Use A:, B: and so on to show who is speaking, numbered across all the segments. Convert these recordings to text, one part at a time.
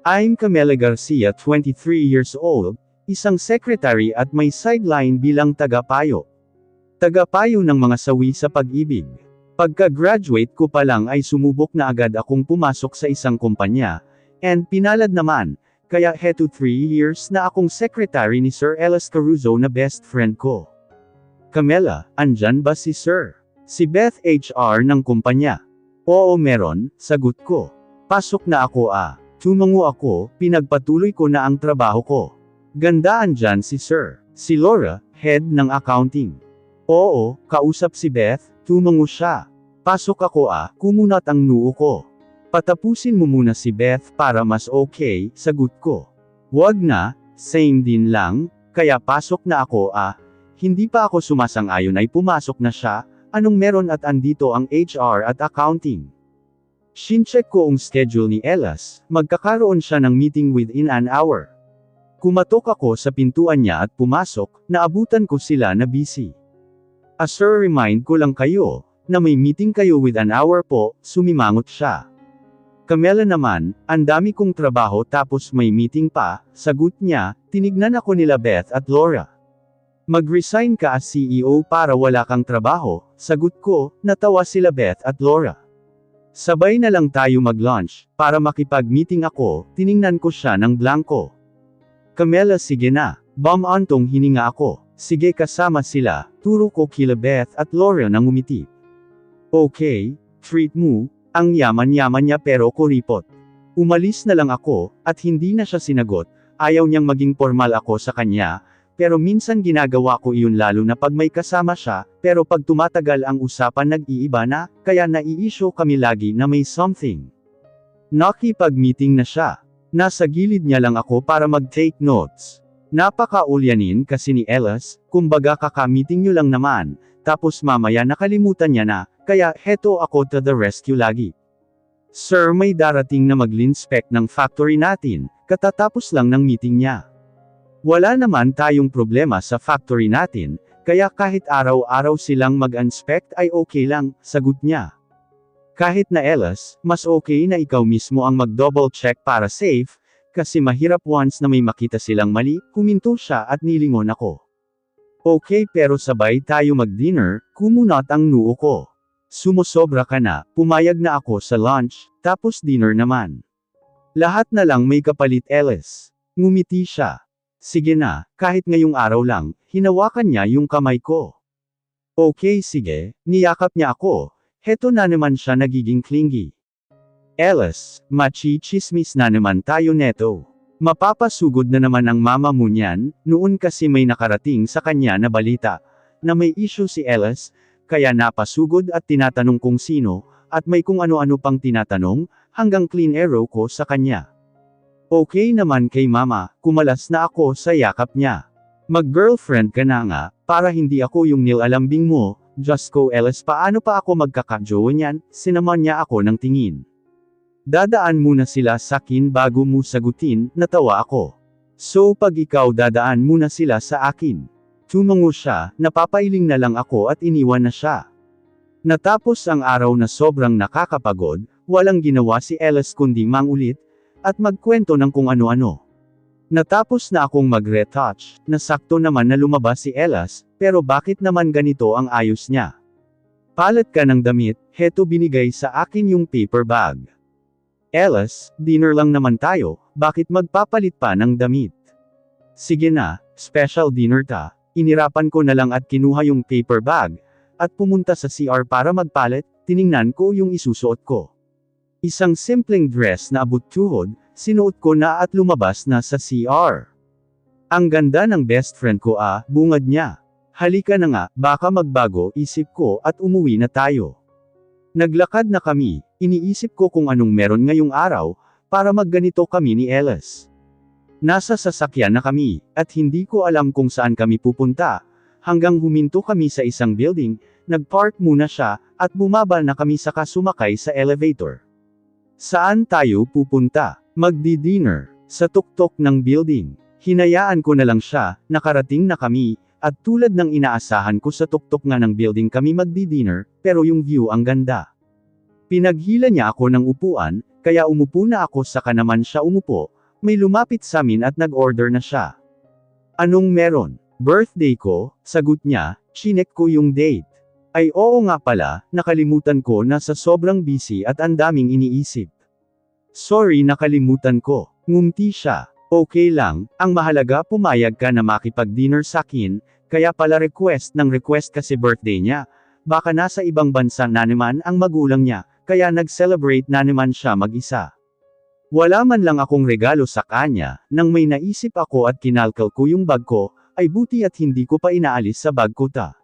A: I'm Camela Garcia, 23 years old, isang secretary at may sideline bilang tagapayo. Tagapayo ng mga sawi sa pag-ibig. Pagka-graduate ko pa lang ay sumubok na agad akong pumasok sa isang kumpanya, and pinalad naman, kaya heto 3 years na akong secretary ni Sir Ellis Caruso na best friend ko. Camela, andyan ba si Sir? Si Beth HR ng kumpanya. Oo meron, sagot ko. Pasok na ako ah. Tumango ako, pinagpatuloy ko na ang trabaho ko. Gandaan dyan si Sir. Si Laura, head ng accounting. Oo, kausap si Beth, tumango siya. Pasok ako ah, kumunat ang noo ko. Patapusin mo muna si Beth para mas okay, sagot ko. Wag na, same din lang, kaya pasok na ako ah. Hindi pa ako sumasang-ayon ay pumasok na siya, anong meron at andito ang HR at accounting. Shincheck ko ang schedule ni Ellis, magkakaroon siya ng meeting within an hour. Kumatok ako sa pintuan niya at pumasok, naabutan ko sila na busy. Sir remind ko lang kayo, na may meeting kayo with an hour po, sumimangot siya. Camela naman, ang dami kong trabaho tapos may meeting pa, sagot niya, tinignan ako nila Beth at Laura. Mag-resign ka as CEO para wala kang trabaho, sagot ko, natawa sila Beth at Laura. Sabay na lang tayo mag-lunch, para makipag-meeting ako, tiningnan ko siya ng blanco. Camela sige na, antong hininga ako, sige kasama sila, turo ko kila Beth at Laura nang umiti. Okay, treat mo, ang yaman-yaman niya pero kuripot. Umalis na lang ako, at hindi na siya sinagot, ayaw niyang maging formal ako sa kanya, pero minsan ginagawa ko iyon lalo na pag may kasama siya, pero pag tumatagal ang usapan nag-iiba na, kaya nai-issue kami lagi na may something. Nakipag-meeting na siya. Nasa gilid niya lang ako para mag-take notes. Napaka-ulyanin kasi ni Ellis, kumbaga kaka-meeting nyo lang naman, tapos mamaya nakalimutan niya na, kaya heto ako to the rescue lagi. Sir may darating na mag-inspect ng factory natin, katatapos lang ng meeting niya. Wala naman tayong problema sa factory natin, kaya kahit araw-araw silang mag-inspect ay okay lang, sagot niya. Kahit na Ellis, mas okay na ikaw mismo ang mag-double check para safe, kasi mahirap once na may makita silang mali, huminto siya at nilingon ako. Okay pero sabay tayo mag-dinner, kumunat ang noo ko. Sumusobra ka na, pumayag na ako sa lunch, tapos dinner naman. Lahat na lang may kapalit Ellis. Ngumiti siya. Sige na, kahit ngayong araw lang, hinawakan niya yung kamay ko. Okay sige, niyakap niya ako, heto na naman siya nagiging clingy. Ellis, machi-chismis na naman tayo neto. Mapapasugod na naman ang mama mo niyan, noon kasi may nakarating sa kanya na balita, na may issue si Ellis, kaya napasugod at tinatanong kung sino, at may kung ano-ano pang tinatanong, hanggang clean arrow ko sa kanya. Okay naman kay mama, kumalas na ako sa yakap niya. Mag-girlfriend ka na nga, para hindi ako yung nilalambing mo, just ko Ellis paano pa ako magkakajowa niyan, sinaman niya ako ng tingin. Dadaan muna sila sa akin bago mo sagutin, natawa ako. So pag ikaw dadaan muna sila sa akin. Tumango siya, napapailing na lang ako at iniwan na siya. Natapos ang araw na sobrang nakakapagod, walang ginawa si Ellis kundi mangulit, at magkwento ng kung ano-ano. Natapos na akong mag-retouch, nasakto naman na lumabas si Ellis, pero bakit naman ganito ang ayos niya? Palit ka ng damit, heto binigay sa akin yung paper bag. Ellis, dinner lang naman tayo, bakit magpapalit pa ng damit? Sige na, special dinner ta, inirapan ko na lang at kinuha yung paper bag, at pumunta sa CR para magpalit, tiningnan ko yung isusuot ko. Isang simpleng dress na abot tuhod, sinuot ko na at lumabas na sa CR. Ang ganda ng best friend ko bungad niya. Halika na nga, baka magbago isip ko at umuwi na tayo. Naglakad na kami, iniisip ko kung anong meron ngayong araw, para magganito kami ni Ellis. Nasa sasakyan na kami, at hindi ko alam kung saan kami pupunta, hanggang huminto kami sa isang building, nagpark muna siya, at bumaba na kami saka sumakay sa elevator. Saan tayo pupunta? Magdi-dinner. Sa tuktok ng building. Hinayaan ko na lang siya, nakarating na kami, at tulad ng inaasahan ko sa tuktok nga ng building kami magdi-dinner, pero yung view ang ganda. Pinaghila niya ako ng upuan, kaya umupo na ako saka naman siya umupo, may lumapit sa amin at nag-order na siya. Anong meron? Birthday ko, sagot niya, chinek ko yung date. Ay oo nga pala, nakalimutan ko na sa sobrang busy at ang daming iniisip. Sorry nakalimutan ko. Ngumti siya. Okay lang, ang mahalaga pumayag ka na makipag-dinner sa akin, kaya pala request kasi birthday niya. Baka nasa ibang bansa na naman ang magulang niya, kaya nag-celebrate na naman siya mag-isa. Wala man lang akong regalo sa kanya, nang may naisip ako at kinalkal ko yung bag ko, ay buti at hindi ko pa inaalis sa bag ko ta.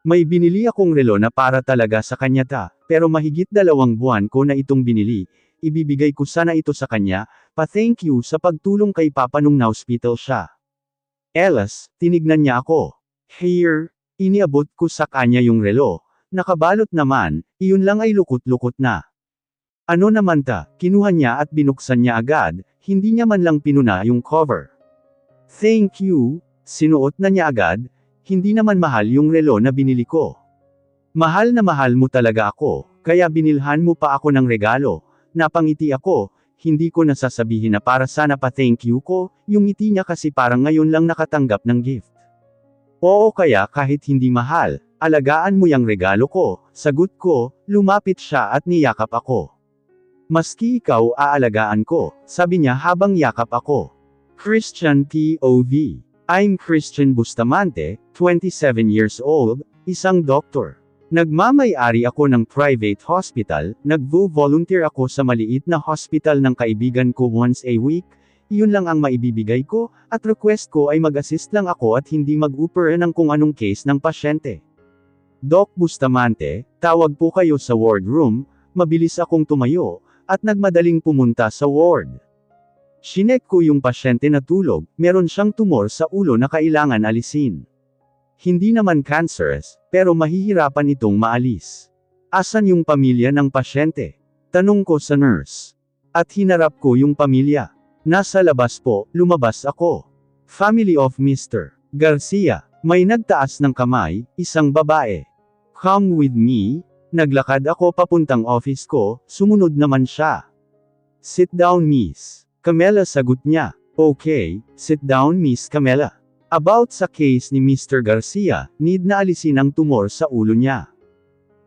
A: May binili akong relo na para talaga sa kanya ta, pero mahigit 2 buwan ko na itong binili, ibibigay ko sana ito sa kanya, pa-thank you sa pagtulong kay Papa nung na-hospital siya. Elas, tinignan niya ako. Here, iniabot ko sa kanya yung relo, nakabalot naman, iyon lang ay lukot-lukot na. Ano naman ta, kinuha niya at binuksan niya agad, hindi niya man lang pinuna yung cover. Thank you, sinuot na niya agad, hindi naman mahal yung relo na binili ko. Mahal na mahal mo talaga ako, kaya binilhan mo pa ako ng regalo, napangiti ako, hindi ko nasasabihin na para sana pa thank you ko, yung ngiti niya kasi parang ngayon lang nakatanggap ng gift. Oo kaya kahit hindi mahal, alagaan mo yung regalo ko, sagot ko, lumapit siya at niyakap ako. Maski ikaw aalagaan ko, sabi niya habang yakap ako. Christian POV. I'm Christian Bustamante, 27 years old, isang doktor. Nagmamay-ari ako ng private hospital, nagvo-volunteer ako sa maliit na hospital ng kaibigan ko once a week, yun lang ang maibibigay ko, at request ko ay mag-assist lang ako at hindi mag-upper ng kung anong case ng pasyente. Doc Bustamante, tawag po kayo sa ward room, mabilis akong tumayo, at nagmadaling pumunta sa ward. Chinek ko yung pasyente na tulog, meron siyang tumor sa ulo na kailangan alisin. Hindi naman cancerous, pero mahihirapan itong maalis. Asan yung pamilya ng pasyente? Tanong ko sa nurse. At hinarap ko yung pamilya. Nasa labas po, lumabas ako. Family of Mr. Garcia. May nagtaas ng kamay, isang babae. Come with me. Naglakad ako papuntang office ko, sumunod naman siya. Sit down Miss Camela, sagot niya. Okay, sit down Miss Camela. About sa case ni Mr. Garcia, need na alisin ang tumor sa ulo niya.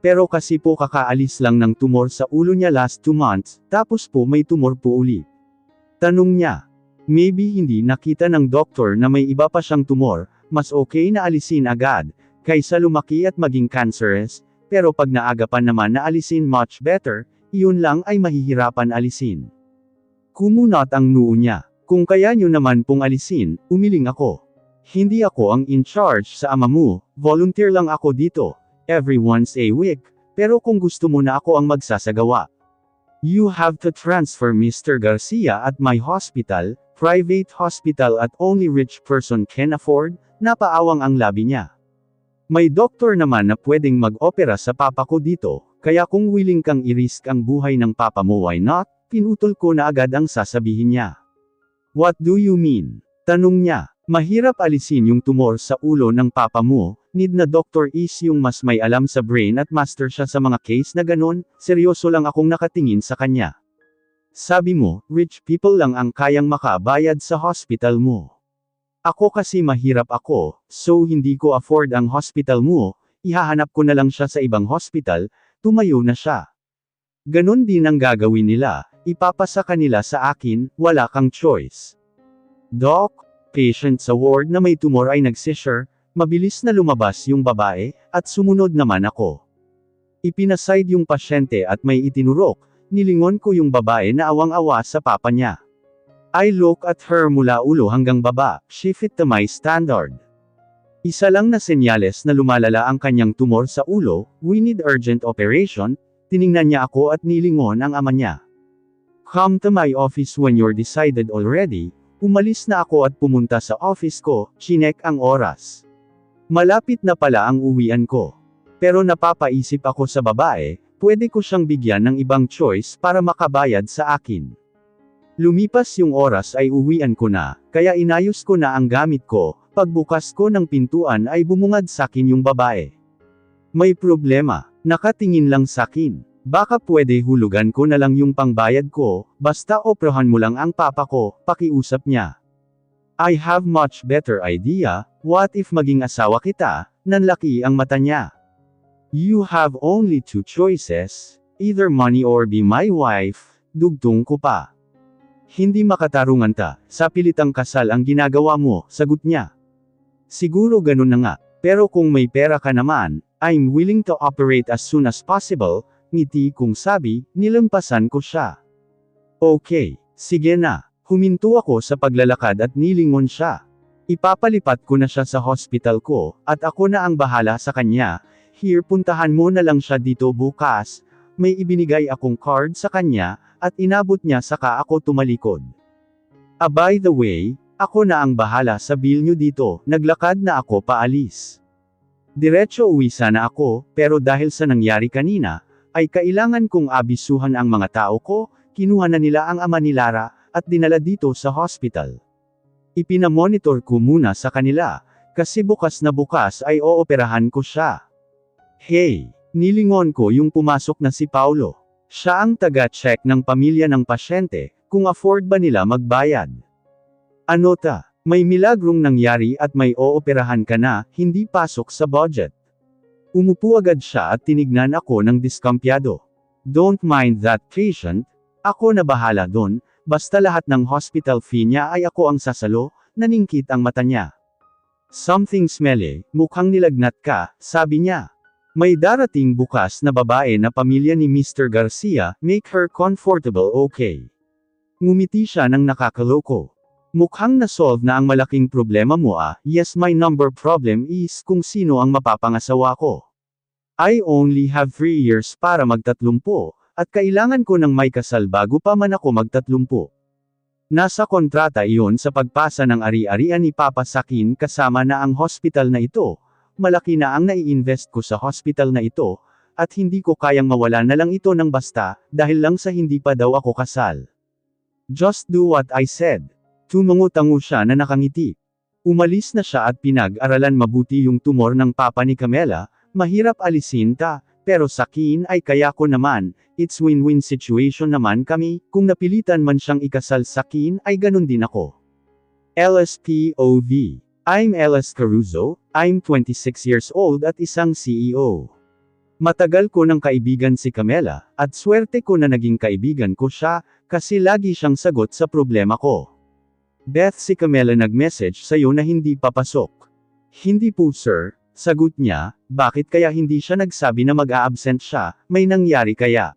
A: Pero kasi po kakaalis lang ng tumor sa ulo niya last 2 months, tapos po may tumor po ulit. Tanong niya. Maybe hindi nakita ng doktor na may iba pa siyang tumor, mas okay na alisin agad, kaysa lumaki at maging cancerous, pero pag naagapan naman na alisin much better, iyon lang ay mahihirapan alisin. Kumunot ang noo niya. Kung kaya nyo naman pong alisin, umiling ako. Hindi ako ang in charge sa ama mo, volunteer lang ako dito, every once a week, pero kung gusto mo na ako ang magsasagawa. You have to transfer Mr. Garcia at my hospital, private hospital at only rich person can afford, napaawang ang labi niya. May doktor naman na pwedeng mag-opera sa papa ko dito, kaya kung willing kang i-risk ang buhay ng papa mo why not, pinutol ko na agad ang sasabihin niya. What do you mean? Tanong niya. Mahirap alisin yung tumor sa ulo ng papa mo, need na doctor is yung mas may alam sa brain at master siya sa mga case na ganon, seryoso lang akong nakatingin sa kanya. Sabi mo, rich people lang ang kayang makabayad sa hospital mo. Ako kasi mahirap ako, so hindi ko afford ang hospital mo, ihahanap ko na lang siya sa ibang hospital, tumayo na siya. Ganon din ang gagawin nila, ipapasa kanila sa akin, wala kang choice. Doc, patient sa ward na may tumor ay nagsisure, mabilis na lumabas yung babae, at sumunod naman ako. Ipinaside yung pasyente at may itinurok, nilingon ko yung babae na awang-awa sa papa niya. I look at her mula ulo hanggang baba, she fit to my standard. Isa lang na senyales na lumalala ang kanyang tumor sa ulo, we need urgent operation, tiningnan niya ako at nilingon ang ama niya. Come to my office when you're decided already. Umalis na ako at pumunta sa office ko, chinek ang oras. Malapit na pala ang uwian ko. Pero napapaisip ako sa babae, pwede ko siyang bigyan ng ibang choice para makabayad sa akin. Lumipas yung oras ay uwian ko na, kaya inayos ko na ang gamit ko, pagbukas ko ng pintuan ay bumungad sakin yung babae. May problema, nakatingin lang sakin. Baka pwede hulugan ko na lang yung pangbayad ko, basta operahan mo lang ang papa ko, pakiusap niya. I have much better idea, what if maging asawa kita, nanlaki ang mata niya. You have only two choices, either money or be my wife, dugtong ko pa. Hindi makatarungan ta, sa pilitang kasal ang ginagawa mo, sagot niya. Siguro ganun na nga, pero kung may pera ka naman, I'm willing to operate as soon as possible, ngiti kong sabi, nilampasan ko siya. Okay, sige na, huminto ako sa paglalakad at nilingon siya. Ipapalipat ko na siya sa hospital ko, at ako na ang bahala sa kanya. Here, puntahan mo na lang siya dito bukas. May ibinigay akong card sa kanya, at inabot niya saka ako tumalikod. By the way, ako na ang bahala sa bill nyo dito, naglakad na ako paalis. Diretso uwi sana ako, pero dahil sa nangyari kanina, ay kailangan kong abisuhan ang mga tao ko, kinuha na nila ang ama ni Lara, at dinala dito sa hospital. Ipinamonitor ko muna sa kanila, kasi bukas na bukas ay ooperahan ko siya. Hey! Nilingon ko yung pumasok na si Paulo. Siya ang taga-check ng pamilya ng pasyente, kung afford ba nila magbayad. Ano ta? May milagrong nangyari at may ooperahan ka na, hindi pasok sa budget. Umupo agad siya at tinignan ako ng diskampyado. Don't mind that patient, ako na bahala doon, basta lahat ng hospital fee niya ay ako ang sasalo, naningkit ang mata niya. Something smelly, mukhang nilagnat ka, sabi niya. May darating bukas na babae na pamilya ni Mr. Garcia, make her comfortable okay. Ngumiti siya ng nakakaloko. Mukhang na-solve na ang malaking problema mo yes my number problem is kung sino ang mapapangasawa ko. I only have 3 years para magtatlumpo, at kailangan ko ng may kasal bago pa man ako magtatlumpo. Nasa kontrata iyon sa pagpasa ng ari-arian ni Papa Sakin kasama na ang hospital na ito, malaki na ang nai-invest ko sa hospital na ito, at hindi ko kayang mawala na lang ito ng basta, dahil lang sa hindi pa daw ako kasal. Just do what I said. Tumango-tango siya na nakangiti. Umalis na siya at pinag-aralan mabuti yung tumor ng papa ni Camela, mahirap alisin ta, pero Sakin ay kaya ko naman, it's win-win situation naman kami, kung napilitan man siyang ikasal Sakin ay ganun din ako. LSPOV. I'm Elas Caruso, I'm 26 years old at isang CEO. Matagal ko ng kaibigan si Camela, at swerte ko na naging kaibigan ko siya, kasi lagi siyang sagot sa problema ko. Beth, si Camela nag-message sa'yo na hindi papasok. Hindi po sir, sagot niya, bakit kaya hindi siya nagsabi na mag-a-absent siya, may nangyari kaya?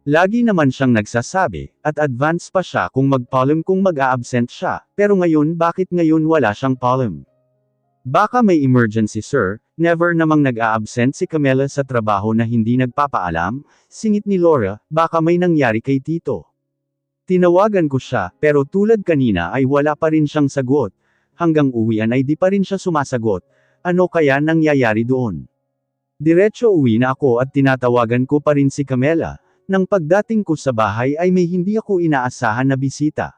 A: Lagi naman siyang nagsasabi, at advance pa siya kung mag-pollen kung mag-a-absent siya, pero ngayon bakit ngayon wala siyang pollen? Baka may emergency sir, never namang nag-a-absent si Camela sa trabaho na hindi nagpapaalam, singit ni Laura, baka may nangyari kay Tito. Tinawagan ko siya, pero tulad kanina ay wala pa rin siyang sagot. Hanggang uwian ay di pa rin siya sumasagot. Ano kaya nangyayari doon? Diretso uwi na ako at tinatawagan ko pa rin si Camela. Nang pagdating ko sa bahay ay may hindi ako inaasahan na bisita.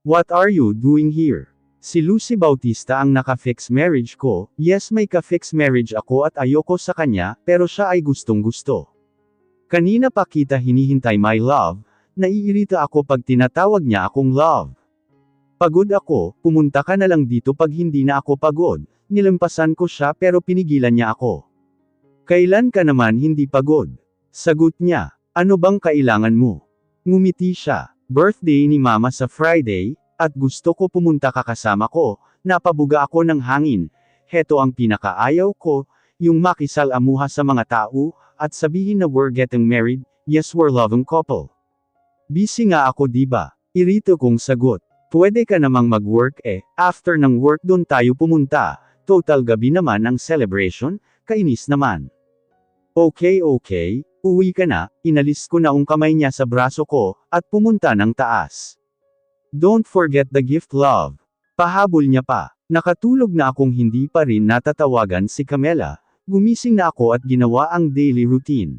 A: What are you doing here? Si Lucy Bautista ang naka-fix marriage ko. Yes, may ka-fix marriage ako at ayoko sa kanya, pero siya ay gustong gusto. Kanina pa kita hinihintay my love. Naiirita ako pag tinatawag niya akong love. Pagod ako, pumunta ka na lang dito pag hindi na ako pagod. Nilampasan ko siya pero pinigilan niya ako. Kailan ka naman hindi pagod? Sagot niya, ano bang kailangan mo? Ngumiti siya, birthday ni mama sa Friday, at gusto ko pumunta ka kasama ko, napabuga ako ng hangin. Heto ang pinakaayaw ko, yung makisalamuha sa mga tao, at sabihin na we're getting married, yes we're loving couple. Busy nga ako diba? Irito kong sagot. Pwede ka namang mag-work after ng work doon tayo pumunta, total gabi naman ang celebration, kainis naman. Okay, uwi ka na, inalis ko na ang kamay niya sa braso ko, at pumunta ng taas. Don't forget the gift love. Pahabol niya pa. Nakatulog na akong hindi pa rin natatawagan si Camela, gumising na ako at ginawa ang daily routine.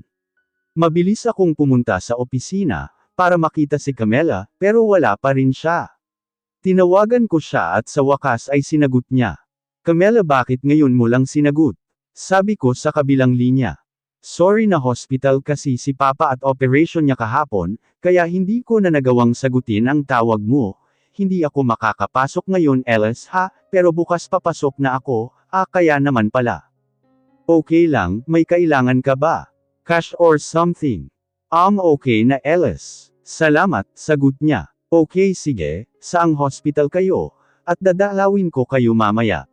A: Mabilis akong pumunta sa opisina, para makita si Camela, pero wala pa rin siya. Tinawagan ko siya at sa wakas ay sinagot niya. Camela, bakit ngayon mo lang sinagot? Sabi ko sa kabilang linya. Sorry na hospital kasi si Papa at operation niya kahapon, kaya hindi ko na nagawang sagutin ang tawag mo. Hindi ako makakapasok ngayon Ellis ha, pero bukas papasok na ako, kaya naman pala. Okay lang, may kailangan ka ba? Cash or something? Okay na Ellis. Salamat, sagot niya. Okay sige, saang hospital kayo? At dadalawin ko kayo mamaya.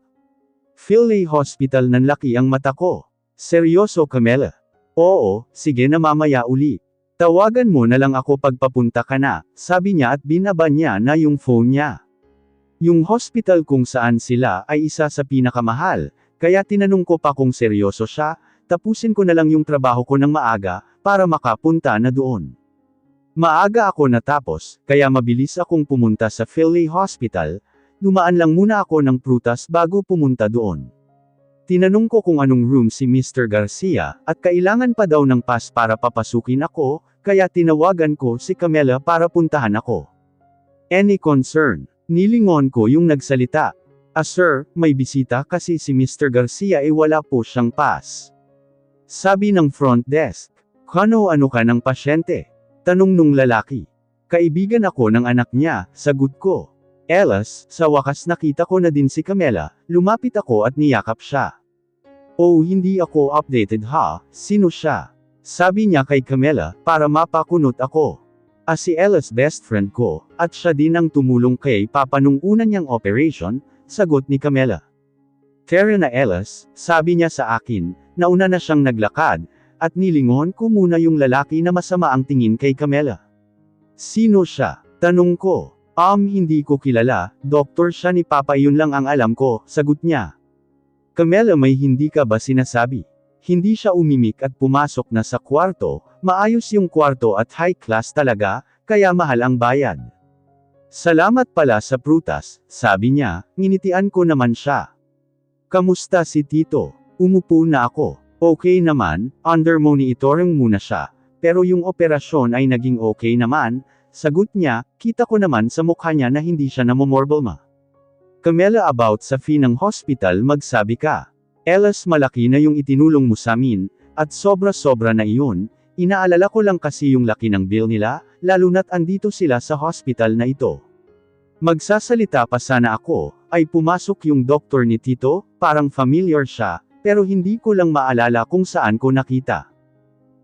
A: Philae Hospital nanlaki ang mata ko. Seryoso Camilla? Oo, sige na mamaya uli. Tawagan mo na lang ako pagpapunta ka na, sabi niya at binaba niya na yung phone niya. Yung hospital kung saan sila ay isa sa pinakamahal, kaya tinanong ko pa kung seryoso siya, tapusin ko na lang yung trabaho ko ng maaga, para makapunta na doon. Maaga ako natapos, kaya mabilis akong pumunta sa Philae Hospital. Dumaan lang muna ako ng prutas bago pumunta doon. Tinanong ko kung anong room si Mr. Garcia, at kailangan pa daw ng pass para papasukin ako, kaya tinawagan ko si Camilla para puntahan ako. Any concern? Nilingon ko yung nagsalita. Sir, may bisita kasi si Mr. Garcia wala po siyang pass. Sabi ng front desk. Ano ka ng pasyente? Tanong nung lalaki. Kaibigan ako ng anak niya, sagot ko. Ellis, sa wakas nakita ko na din si Camilla, lumapit ako at niyakap siya. Oh hindi ako updated ha, sino siya? Sabi niya kay Camilla, para mapakunot ako. Si Ellis best friend ko, at siya din ang tumulong kay Papa nung una niyang operation, sagot ni Camilla. Tara na Ellis, sabi niya sa akin, nauna na siyang naglakad, at nilingon ko muna yung lalaki na masama ang tingin kay Camilla. Sino siya? Tanong ko. Hindi ko kilala, doktor siya ni Papa yun lang ang alam ko, sagot niya. Camilla may hindi ka ba sinasabi? Hindi siya umimik at pumasok na sa kwarto, maayos yung kwarto at high class talaga, kaya mahal ang bayad. Salamat pala sa prutas, sabi niya, nginitian ko naman siya. Kamusta si Tito? Umupo na ako. Okay naman, under monitoring muna siya, pero yung operasyon ay naging okay naman. Sagot niya, kita ko naman sa mukha niya na hindi siya namomorbalma. Camilla about sa fee ng hospital magsabi ka. Ellis malaki na yung itinulong mo sa amin, at sobra-sobra na iyon, inaalala ko lang kasi yung laki ng bill nila, lalo na't andito sila sa hospital na ito. Magsasalita pa sana ako, ay pumasok yung doktor ni Tito, parang familiar siya, pero hindi ko lang maalala kung saan ko nakita.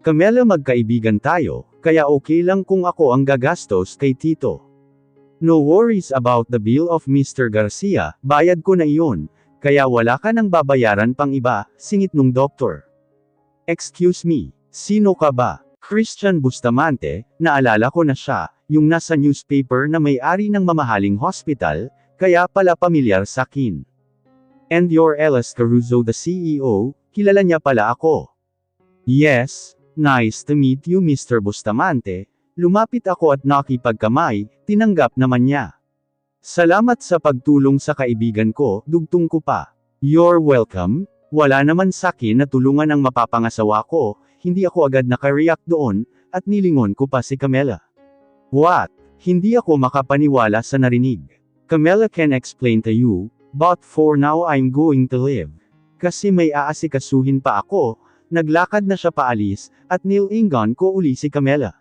A: Camilla magkaibigan tayo, kaya okay lang kung ako ang gagastos kay Tito. No worries about the bill of Mr. Garcia, bayad ko na iyon, kaya wala ka nang babayaran pang iba, singit nung doktor. Excuse me, sino ka ba? Christian Bustamante, naalala ko na siya, yung nasa newspaper na may-ari ng mamahaling hospital, kaya pala pamilyar sa akin. And you're Ellis Caruso the CEO, kilala niya pala ako. Yes. Nice to meet you Mr. Bustamante, lumapit ako at nakipagkamay, tinanggap naman niya. Salamat sa pagtulong sa kaibigan ko, dugtong ko pa. You're welcome, wala naman sakin na tulungan ang mapapangasawa ko, hindi ako agad nakareact doon, at nilingon ko pa si Camilla. What? Hindi ako makapaniwala sa narinig. Camilla can explain to you, but for now I'm going to leave. Kasi may aasikasuhin pa ako. Naglakad na siya paalis, at nilingon ko uli si Camilla.